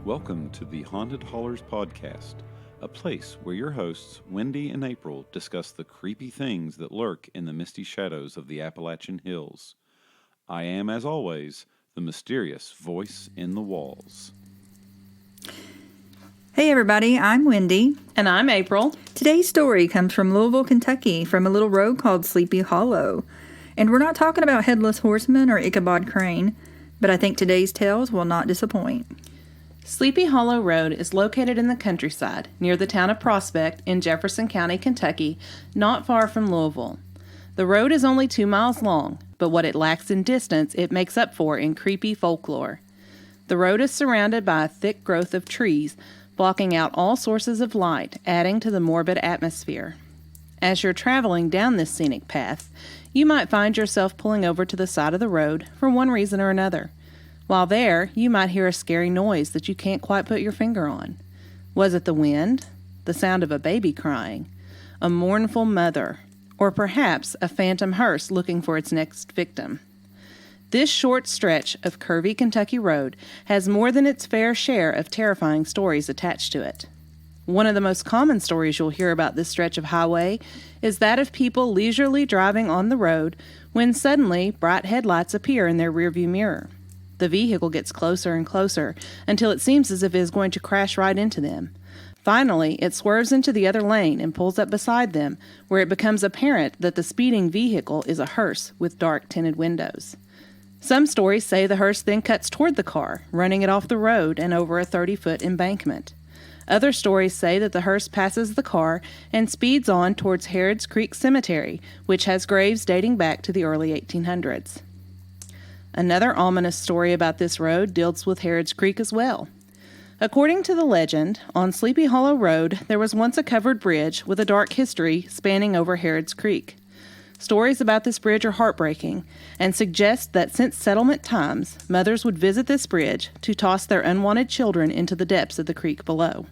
Welcome to the Haunted Hollers podcast, a place where your hosts, Wendy and April, discuss the creepy things that lurk in the misty shadows of the Appalachian Hills. I am, as always, the mysterious voice in the walls. Hey everybody, I'm Wendy. And I'm April. Today's story comes from Louisville, Kentucky, from a little road called Sleepy Hollow. And we're not talking about Headless Horseman or Ichabod Crane, but I think today's tales will not disappoint. Sleepy Hollow Road is located in the countryside, near the town of Prospect in Jefferson County, Kentucky, not far from Louisville. The road is only 2 miles long, but what it lacks in distance, it makes up for in creepy folklore. The road is surrounded by a thick growth of trees, blocking out all sources of light, adding to the morbid atmosphere. As you're traveling down this scenic path, you might find yourself pulling over to the side of the road for one reason or another. While there, you might hear a scary noise that you can't quite put your finger on. Was it the wind, the sound of a baby crying, a mournful mother, or perhaps a phantom hearse looking for its next victim? This short stretch of curvy Kentucky road has more than its fair share of terrifying stories attached to it. One of the most common stories you'll hear about this stretch of highway is that of people leisurely driving on the road when suddenly bright headlights appear in their rearview mirror. The vehicle gets closer and closer until it seems as if it is going to crash right into them. Finally, it swerves into the other lane and pulls up beside them, where it becomes apparent that the speeding vehicle is a hearse with dark tinted windows. Some stories say the hearse then cuts toward the car, running it off the road and over a 30-foot embankment. Other stories say that the hearse passes the car and speeds on towards Harrods Creek Cemetery, which has graves dating back to the early 1800s. Another ominous story about this road deals with Harrods Creek as well. According to the legend, on Sleepy Hollow Road, there was once a covered bridge with a dark history spanning over Harrods Creek. Stories about this bridge are heartbreaking and suggest that since settlement times, mothers would visit this bridge to toss their unwanted children into the depths of the creek below.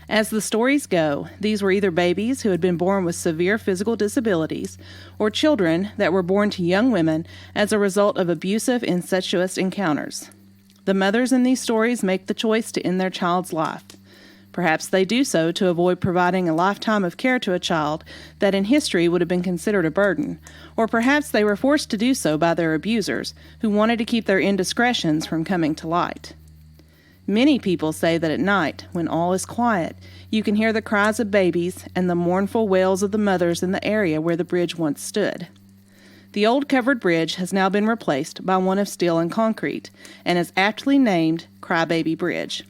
As the stories go, these were either babies who had been born with severe physical disabilities or children that were born to young women as a result of abusive, incestuous encounters. The mothers in these stories make the choice to end their child's life. Perhaps they do so to avoid providing a lifetime of care to a child that in history would have been considered a burden, or perhaps they were forced to do so by their abusers, who wanted to keep their indiscretions from coming to light. Many people say that at night, when all is quiet, you can hear the cries of babies and the mournful wails of the mothers in the area where the bridge once stood. The old covered bridge has now been replaced by one of steel and concrete, and is aptly named Crybaby Bridge.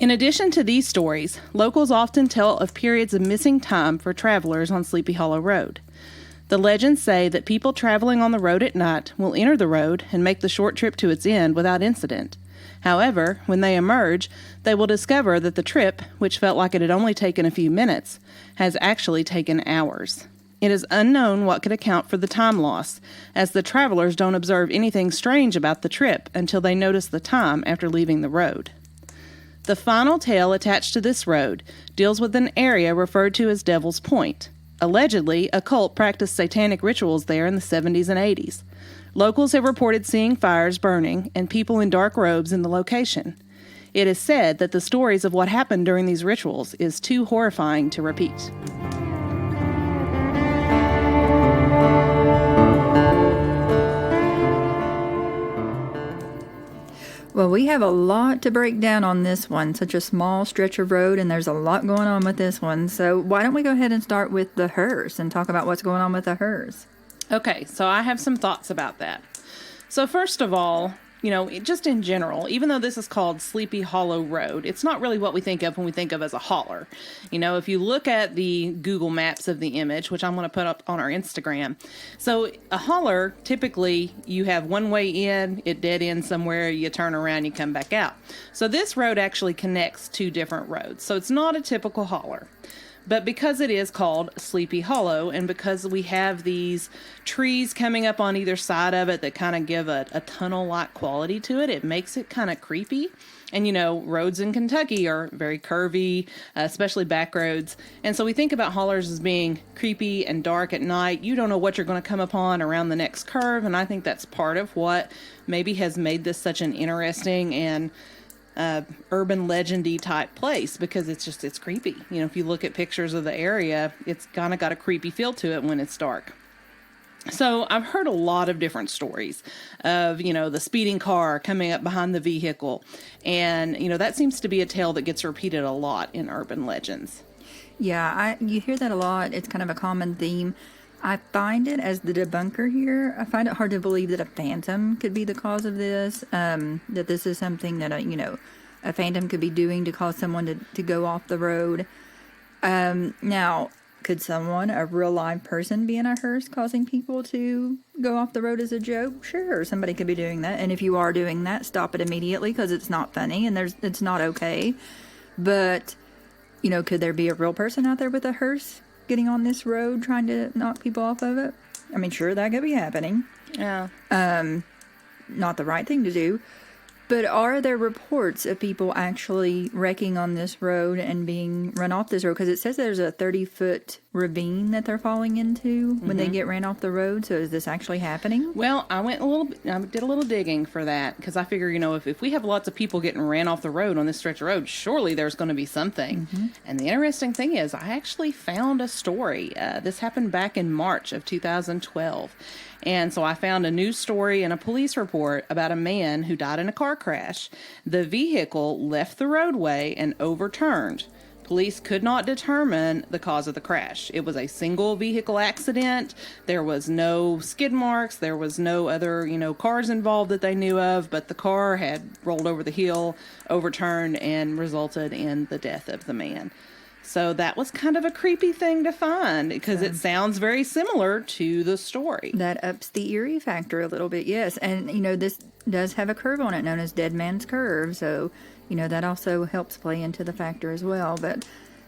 In addition to these stories, locals often tell of periods of missing time for travelers on Sleepy Hollow Road. The legends say that people traveling on the road at night will enter the road and make the short trip to its end without incident. However, when they emerge, they will discover that the trip, which felt like it had only taken a few minutes, has actually taken hours. It is unknown what could account for the time loss, as the travelers don't observe anything strange about the trip until they notice the time after leaving the road. The final tale attached to this road deals with an area referred to as Devil's Point. Allegedly, a cult practiced satanic rituals there in the 70s and 80s. Locals have reported seeing fires burning and people in dark robes in the location. It is said that the stories of what happened during these rituals is too horrifying to repeat. Well, we have a lot to break down on this one, such a small stretch of road, and there's a lot going on with this one. So why don't we go ahead and start with the hearse and talk about what's going on with the hearse? Okay, so I have some thoughts about that. So first of all, just in general, even though this is called Sleepy Hollow Road, it's not really what we think of when we think of as a holler. If you look at the Google Maps of the image, which I'm going to put up on our Instagram, so a holler, typically you have one way in, it dead ends somewhere, you turn around, you come back out. So this road actually connects two different roads, so it's not a typical holler. But because it is called Sleepy Hollow, and because we have these trees coming up on either side of it that kind of give a tunnel-like quality to it, it makes it kind of creepy. And, roads in Kentucky are very curvy, especially back roads. And so we think about hollers as being creepy and dark at night. You don't know what you're going to come upon around the next curve. And I think that's part of what maybe has made this such an interesting and urban legendy type place because it's creepy. You know, if you look at pictures of the area, it's kind of got a creepy feel to it when it's dark. So I've heard a lot of different stories of, you know, the speeding car coming up behind the vehicle. And, you know, that seems to be a tale that gets repeated a lot in urban legends. Yeah, you hear that a lot. It's kind of a common theme. I find it, as the debunker here, I find it hard to believe that a phantom could be the cause of this, that this is something that, a phantom could be doing to cause someone to go off the road. Now, could someone, a real live person, be in a hearse causing people to go off the road as a joke? Sure, somebody could be doing that. And if you are doing that, stop it immediately because it's not funny and it's not okay. But, could there be a real person out there with a hearse getting on this road trying to knock people off of it? I mean, sure, that could be happening. Yeah. Not the right thing to do. But are there reports of people actually wrecking on this road and being run off this road? Because it says there's a 30-foot ravine that they're falling into when they get ran off the road. So is this actually happening? Well, I did a little digging for that because I figure, if we have lots of people getting ran off the road on this stretch of road, surely there's going to be something. And the interesting thing is I actually found a story. This happened back in March of 2012. And so I found a news story and a police report about a man who died in a car crash. The vehicle left the roadway and overturned. Police could not determine the cause of the crash. It was a single vehicle accident. There was no skid marks. There was no other, cars involved that they knew of, but the car had rolled over the hill, overturned, and resulted in the death of the man. So that was kind of a creepy thing to find because it sounds very similar to the story. That ups the eerie factor a little bit, yes. And, this does have a curve on it known as Dead Man's Curve. So, that also helps play into the factor as well. But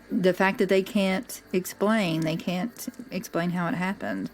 the fact that they can't explain how it happened,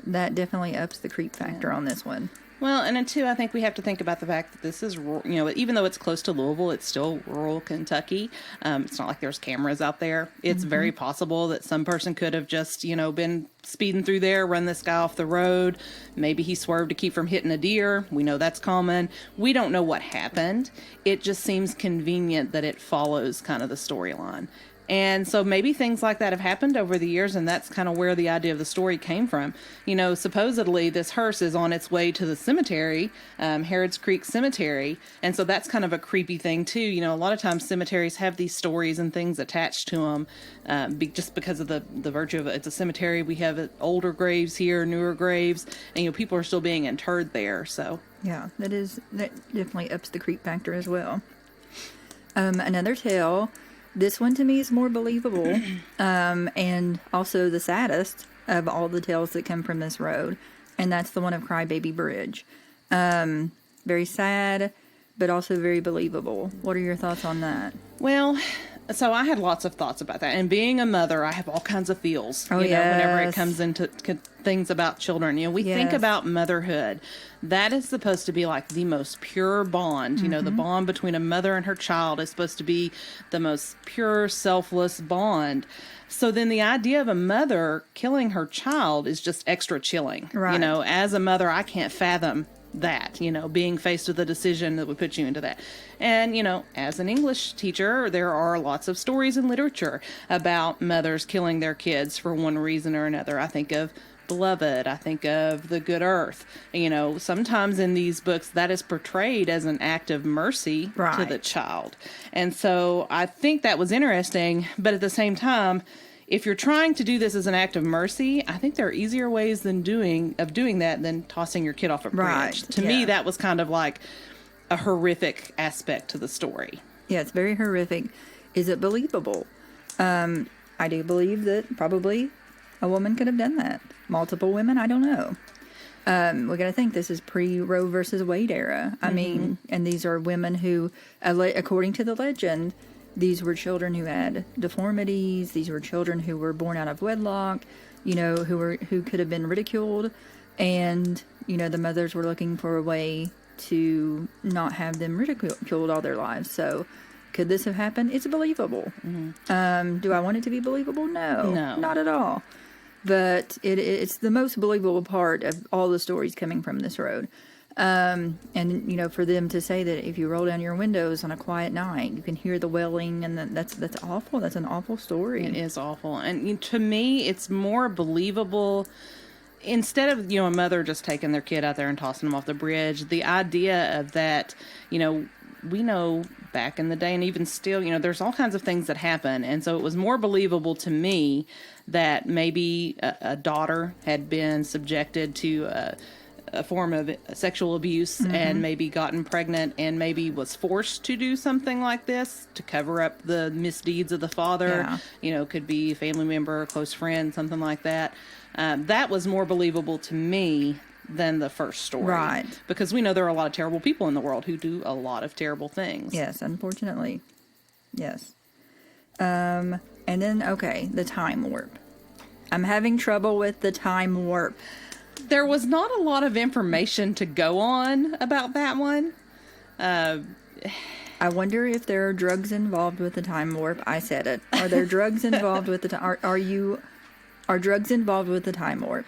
that definitely ups the creep factor on this one. Well, and then too, I think we have to think about the fact that this is, even though it's close to Louisville, it's still rural Kentucky. It's not like there's cameras out there. It's very possible that some person could have just, been speeding through there, run this guy off the road. Maybe he swerved to keep from hitting a deer. We know that's common. We don't know what happened. It just seems convenient that it follows kind of the storyline. And so maybe things like that have happened over the years, and that's kind of where the idea of the story came from. Supposedly this hearse is on its way to the cemetery, Harrods Creek Cemetery, and so that's kind of a creepy thing too. A lot of times cemeteries have these stories and things attached to them just because of the virtue of it. It's a cemetery. We have older graves here, newer graves, and people are still being interred there. So yeah, that definitely ups the creep factor as well. Another tale. This one to me is more believable, and also the saddest of all the tales that come from this road, and that's the one of Crybaby Bridge. Very sad, but also very believable. What are your thoughts on that? Well, so I had lots of thoughts about that, and being a mother, I have all kinds of feels, whenever it comes into things about children. We think about motherhood. That is supposed to be like the most pure bond. The bond between a mother and her child is supposed to be the most pure, selfless bond. So then the idea of a mother killing her child is just extra chilling. Right. As a mother, I can't fathom that, being faced with a decision that would put you into that. And, as an English teacher, there are lots of stories in literature about mothers killing their kids for one reason or another. I think of Beloved. I think of The Good Earth. Sometimes in these books that is portrayed as an act of mercy to the child. And so I think that was interesting, but at the same time, if you're trying to do this as an act of mercy, I think there are easier ways of doing that than tossing your kid off a bridge. To me, that was kind of like a horrific aspect to the story. Yeah, it's very horrific. Is it believable? I do believe that probably a woman could have done that. Multiple women, I don't know. We got to think this is pre-Roe versus Wade era. I mean, and these are women who, according to the legend, these were children who had deformities. These were children who were born out of wedlock, who could have been ridiculed. And, the mothers were looking for a way to not have them ridiculed all their lives. So could this have happened? It's believable. Do I want it to be believable? No, not at all. But it's the most believable part of all the stories coming from this road. And, for them to say that if you roll down your windows on a quiet night, you can hear the wailing, and that's awful. That's an awful story. It is awful. And to me, it's more believable. Instead of, a mother just taking their kid out there and tossing them off the bridge, the idea of that, we know back in the day, and even still, there's all kinds of things that happen. And so it was more believable to me that maybe a daughter had been subjected to a form of sexual abuse and maybe gotten pregnant and maybe was forced to do something like this to cover up the misdeeds of the father. Yeah. Could be a family member, a close friend, something like that. That was more believable to me than the first story. Right. Because we know there are a lot of terrible people in the world who do a lot of terrible things. Yes, unfortunately. Yes. And then, the time warp. I'm having trouble with the time warp. There was not a lot of information to go on about that one. I wonder if there are drugs involved with the time warp. I said it. Are there drugs involved with the time? Are drugs involved with the time warp?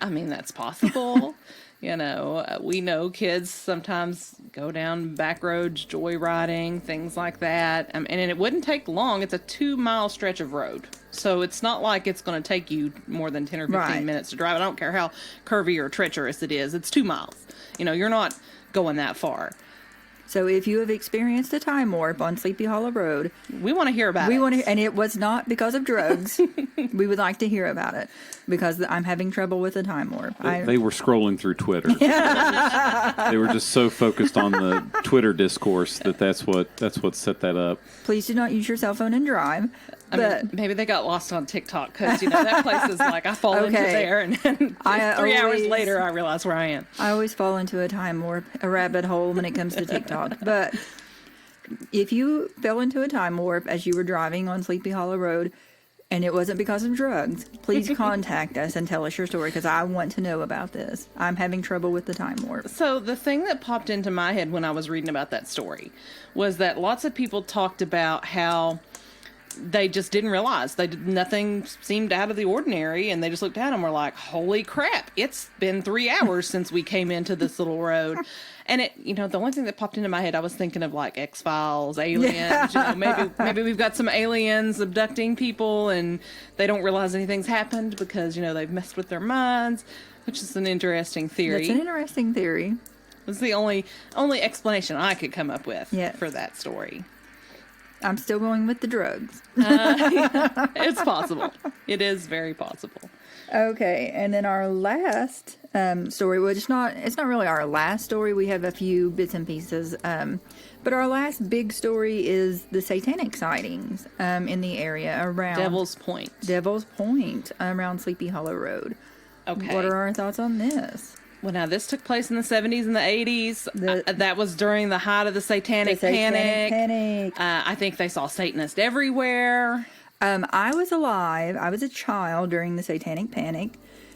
I mean, that's possible. We know kids sometimes go down back roads, joyriding, things like that. And it wouldn't take long. It's a 2-mile stretch of road. So it's not like it's going to take you more than 10 or 15 minutes to drive. I don't care how curvy or treacherous it is. It's 2 miles. You're not going that far. So if you have experienced a time warp on Sleepy Hollow Road, we want to hear about it. And it was not because of drugs. We would like to hear about it because I'm having trouble with the time warp. They were scrolling through Twitter. They were just so focused on the Twitter discourse that's what set that up. Please do not use your cell phone and drive. I mean, maybe they got lost on TikTok because, that place is like, I fall into there and 3 hours later I realize where I am. I always fall into a time warp, a rabbit hole when it comes to TikTok. But if you fell into a time warp as you were driving on Sleepy Hollow Road and it wasn't because of drugs, please contact us and tell us your story because I want to know about this. I'm having trouble with the time warp. So the thing that popped into my head when I was reading about that story was that lots of people talked about how they just didn't realize nothing seemed out of the ordinary, and they just looked at them and were like, holy crap, it's been 3 hours since we came into this little road. And the only thing that popped into my head, I was thinking of like X-Files, aliens, maybe we've got some aliens abducting people and they don't realize anything's happened because, they've messed with their minds, which is an interesting theory. That's an interesting theory. It's the only explanation I could come up with for that story. I'm still going with the drugs. It's possible. It is very possible. Okay, and then our last story, well, it's not really our last story. We have a few bits and pieces, but our last big story is the Satanic Sightings in the area around Devil's Point around Sleepy Hollow Road. Okay. What are our thoughts on this? Well, now, this took place in the 70s and the 80s. That was during the height of the Satanic Panic. I think they saw Satanists everywhere. I was alive. I was a child during the Satanic Panic.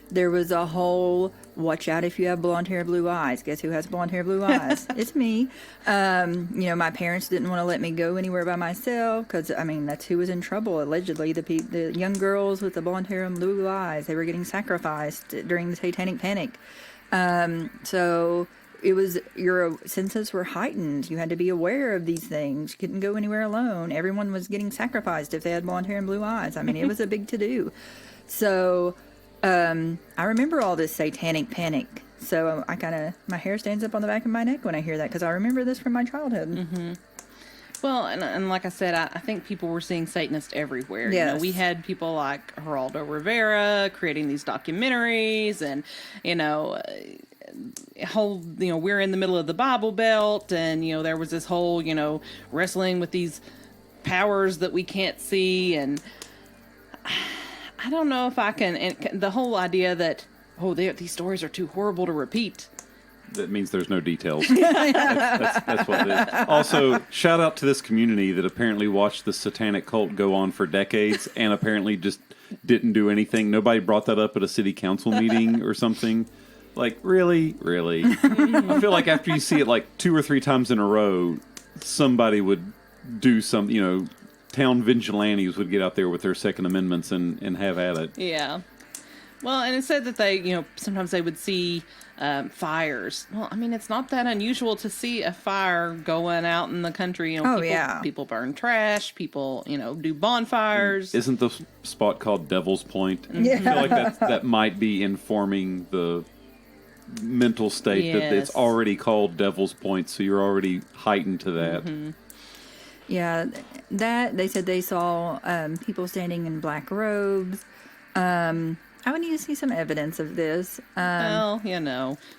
There was a whole, watch out if you have blonde hair, blue eyes. Guess who has blonde hair, blue eyes? It's me. My parents didn't want to let me go anywhere by myself because, that's who was in trouble, allegedly. The young girls with the blonde hair and blue eyes, they were getting sacrificed during the Satanic Panic. So it was, your senses were heightened. You had to be aware of these things. You couldn't go anywhere alone. Everyone was getting sacrificed if they had blonde hair and blue eyes. It was a big to-do. So, I remember all this Satanic Panic. So my hair stands up on the back of my neck when I hear that because I remember this from my childhood. Mm-hmm. Well, and like I said, I think people were seeing Satanists everywhere. Yes. We had people like Geraldo Rivera creating these documentaries and, we're in the middle of the Bible Belt and, there was this whole, wrestling with these powers that we can't see. And I don't know if I can, and the whole idea that, these stories are too horrible to repeat. That means there's no details. That's what it is. Also, shout out to this community that apparently watched the satanic cult go on for decades and apparently just didn't do anything. Nobody brought that up at a city council meeting or something. Like, really? I feel like after you see it like 2 or 3 times in a row, somebody would do some, town vigilantes would get out there with their Second Amendments and have at it. Yeah. Well, and it said that they, sometimes they would see fires. Well, I mean, it's not that unusual to see a fire going out in the country. People burn trash. People, do bonfires. Isn't the spot called Devil's Point? Yeah. I feel like that might be informing the mental state that it's already called Devil's Point, so you're already heightened to that. Mm-hmm. Yeah, that they said they saw people standing in black robes. I would need to see some evidence of this. Well,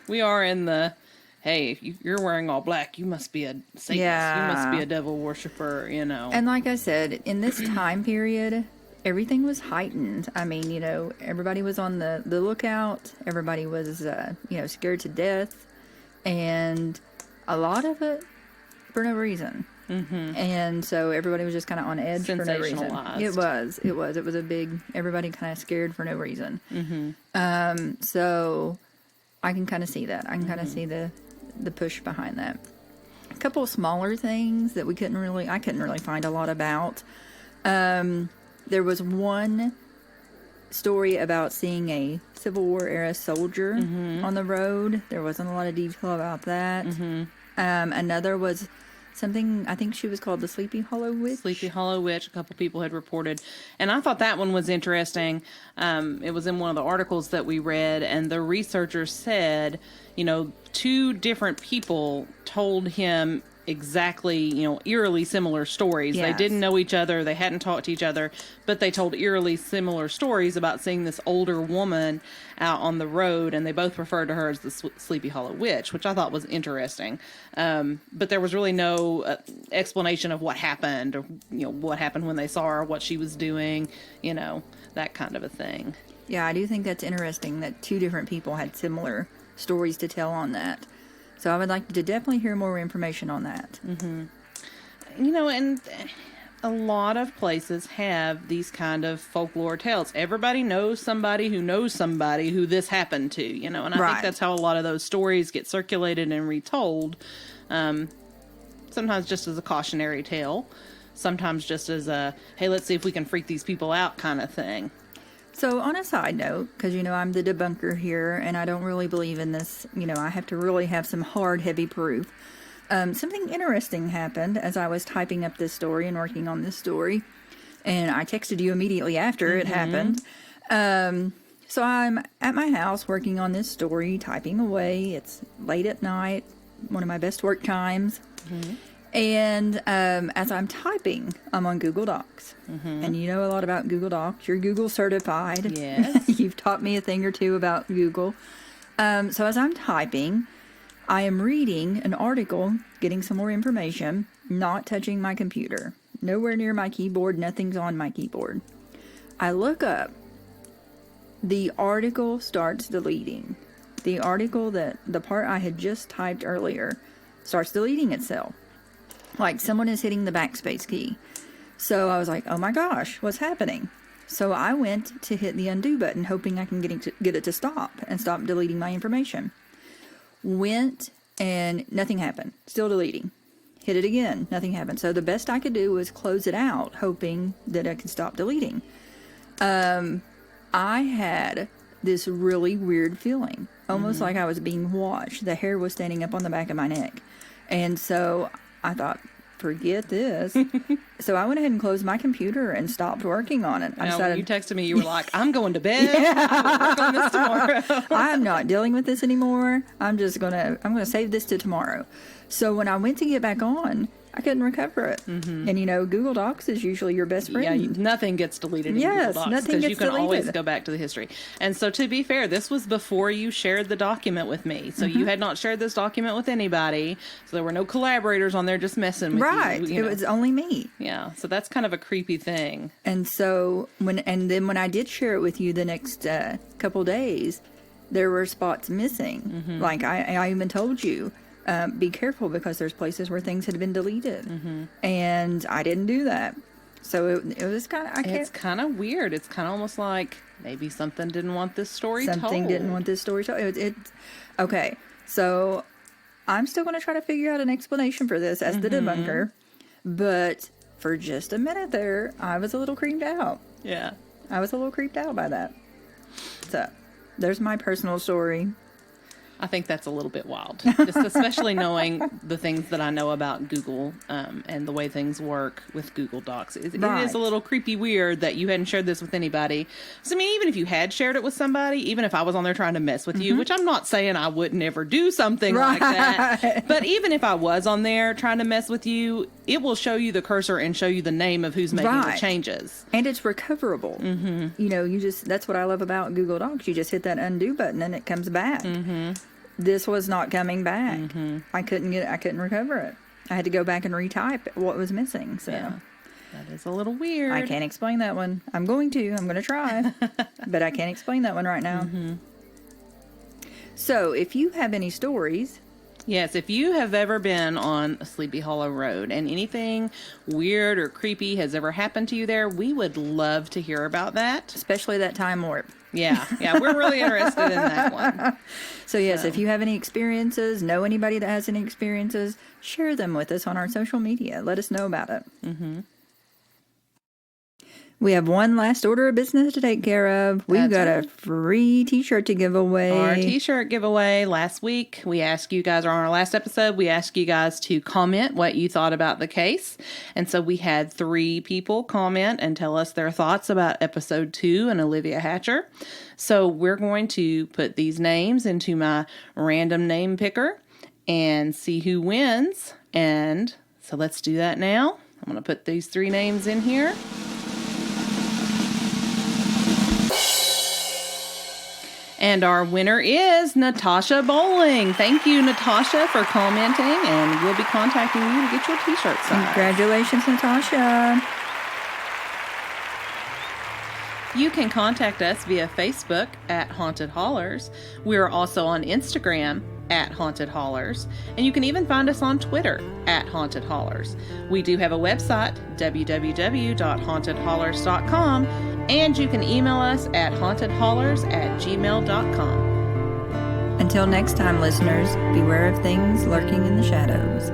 we are in the, hey, if you're wearing all black, you must be a Satanist. Yeah. You must be a devil worshiper, And like I said, in this time period, everything was heightened. I mean, everybody was on the lookout. Everybody was, scared to death. And a lot of it for no reason. Mm-hmm. And so everybody was just kind of on edge for no reason. It was a big, everybody kind of scared for no reason. Mm-hmm. So I can kind of see that. I can kind of see the push behind that. A couple of smaller things that I couldn't really find a lot about. There was one story about seeing a Civil War era soldier on the road. There wasn't a lot of detail about that. Mm-hmm. Another was something, I think she was called the Sleepy Hollow Witch. Sleepy Hollow Witch, a couple people had reported. And I thought that one was interesting. It was in one of the articles that we read, and the researchers said, two different people told him exactly, eerily similar stories. Yes. They didn't know each other. They hadn't talked to each other, but they told eerily similar stories about seeing this older woman out on the road, and they both referred to her as the Sleepy Hollow Witch, which I thought was interesting. But there was really no explanation of what happened, or, what happened when they saw her, what she was doing, that kind of a thing. Yeah, I do think that's interesting that two different people had similar stories to tell on that. So I would like to definitely hear more information on that. Mm-hmm. And a lot of places have these kind of folklore tales. Everybody knows somebody who this happened to, and I think that's how a lot of those stories get circulated and retold. Sometimes just as a cautionary tale, sometimes just as a, hey, let's see if we can freak these people out kind of thing. So on a side note, because, I'm the debunker here, and I don't really believe in this, I have to really have some hard, heavy proof. Something interesting happened as I was typing up this story and working on this story, and I texted you immediately after it happened. So I'm at my house working on this story, typing away. It's late at night, one of my best work times. Mm-hmm. And as I'm typing, I'm on Google Docs. Mm-hmm. And you know a lot about Google Docs. You're Google certified. Yes. You've taught me a thing or two about Google. So as I'm typing, I am reading an article, getting some more information, not touching my computer. Nowhere near my keyboard. Nothing's on my keyboard. I look up. The article starts deleting. The article the part I had just typed earlier starts deleting itself. Like someone is hitting the backspace key. So I was like, oh my gosh, what's happening? So I went to hit the undo button, hoping I can get it to stop and stop deleting my information. Went and nothing happened. Still deleting. Hit it again. Nothing happened. So the best I could do was close it out, hoping that I could stop deleting. I had this really weird feeling. Almost like I was being watched. The hair was standing up on the back of my neck. And so I thought, forget this. So I went ahead and closed my computer and stopped working on it. When you texted me, you were like, I'm going to bed. I'm work on this tomorrow. I'm not dealing with this anymore. I'm gonna save this to tomorrow. So when I went to get back on, I couldn't recover it. Mm-hmm. And Google Docs is usually your best friend. Yeah, nothing gets deleted in Google Docs because you can always go back to the history. And so to be fair, this was before you shared the document with me. So you had not shared this document with anybody. So there were no collaborators on there just messing with you. Right. It was only me. Yeah. So that's kind of a creepy thing. And so when I did share it with you the next couple days, there were spots missing. Mm-hmm. Like I even told you, be careful because there's places where things had been deleted. Mm-hmm. And I didn't do that. So it was kind of... It's kind of weird. It's kind of almost like maybe something didn't want this story told. Something didn't want this story told. Okay, so I'm still going to try to figure out an explanation for this as the debunker. But for just a minute there, I was a little creeped out. Yeah. I was a little creeped out by that. So there's my personal story. I think that's a little bit wild, just especially knowing the things that I know about Google and the way things work with Google Docs. It is a little creepy weird that you hadn't shared this with anybody. So, I mean, even if you had shared it with somebody, even if I was on there trying to mess with you, which I'm not saying I would never do something like that, but even if I was on there trying to mess with you, it will show you the cursor and show you the name of who's making the changes. And it's recoverable. You know, that's what I love about Google Docs. You just hit that undo button and it comes back. This was not coming back. I couldn't recover it. I had to go back and retype what was missing. So that is a little weird. I can't explain that one. I'm going to try, but I can't explain that one right now. So if you have any stories, yes, if you have ever been on Sleepy Hollow Road and anything weird or creepy has ever happened to you there, we would love to hear about that. Especially that time warp. Yeah, we're really interested in that one. So yes, if you have any experiences, know anybody that has any experiences, share them with us on our social media. Let us know about it. We have one last order of business to take care of. We've got a free t-shirt to give away. Our t-shirt giveaway last week, we asked you guys, or on our last episode, we asked you guys to comment what you thought about the case. And so we had 3 people comment and tell us their thoughts about episode 2 and Olivia Hatcher. So we're going to put these names into my random name picker and see who wins. And so let's do that now. I'm going to put these 3 names in here. And our winner is Natasha Bowling. Thank you, Natasha, for commenting, and we'll be contacting you to get your t-shirt signed. Congratulations, Natasha. You can contact us via Facebook at Haunted Hollers. We are also on Instagram at Haunted Hollers, and you can even find us on Twitter at Haunted Hollers. We do have a website, www.hauntedhollers.com, and you can email us at hauntedhollers@gmail.com. Until next time, listeners, beware of things lurking in the shadows.